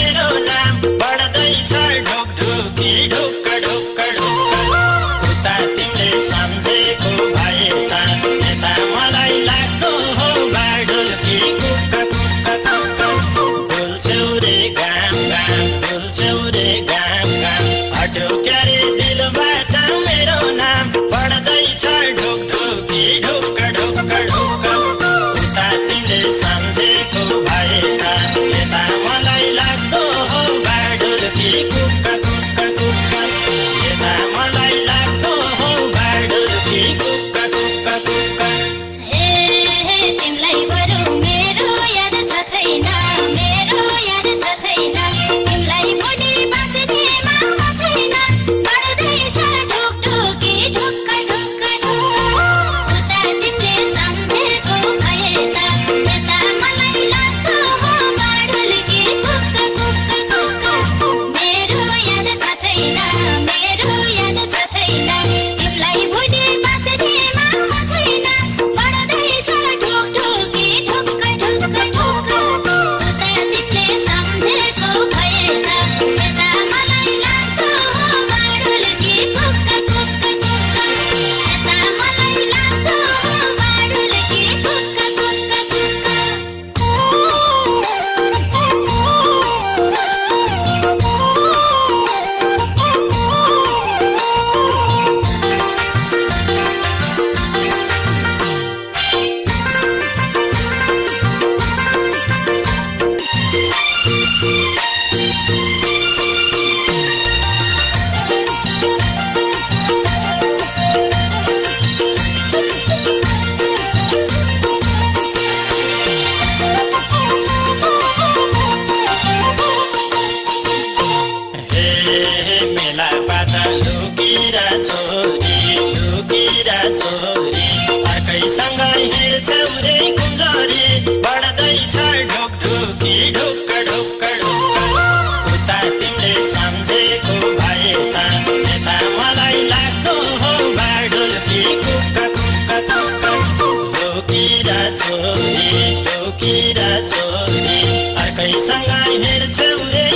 मेरो नाम बढ्दैछ ढुकढुकी ढुक्क ढुक्क ढुक्क उता तिमीले सम्झेको भए त यता मलाई लाग्दो हो बाडुल्की कुक्क कुक्क कुक्क डुल्छौ रे गाम गाम डुल्छौ रे गाम गाम हट्यो क्यारे दिलबाट मेरो नाम बढ्दैछ ढुकढुकी ढुक्क ढुक्क ढुक्क उता तिमीले सम्झेको भए त यता मलाई लाग्दो हो बाडुल्की कुक्क कुक्क कुक्क यता मलाई लाग्दो हो बाडुल्की कुक्क कुक्क कुक्क हे तिमीलाई बरु मेरो याद छ छैन मेरो याद छ छैन तिमीलाई भुली बाँच्ने माम छैन बढ्दैछ ढुकढुकी ढुक्क ढुक्क ढुक्क उता तिमीले सम्झेको भए त यता मलाई लाग्दो हो बाडुल्की कुक्क कुक्क कुक्क मेरो याद छ छैन मेरो याद छ छैन तिमीलाई भुली बाँच्ने माम छैन बढ्दैछ ढुकढुकी ढुक्क ढुक्क ढुक्क उता तिमीले सम्झेको भए त यता मलाई लाग्दो हो बाडुल्की कुक्क कुक्क कुक्क यता मलाई लाग्दो हो बाडुल्की कुक्क कुक्क हे मेला पाता लुकिरा छोरी अर्कैसँग हिँड्छौ रे कुञ्जरी बढ्दैछ ढुकढुकी ढुक्क ढुक्क ढुक्क उता तिमीले सम्झेको भए त यता मलाई लाग्दो हो बाडुल्की कुक्क कुक्क कुक्क लुकिरा छोरी अर्कैसँग हिँड्छौ रे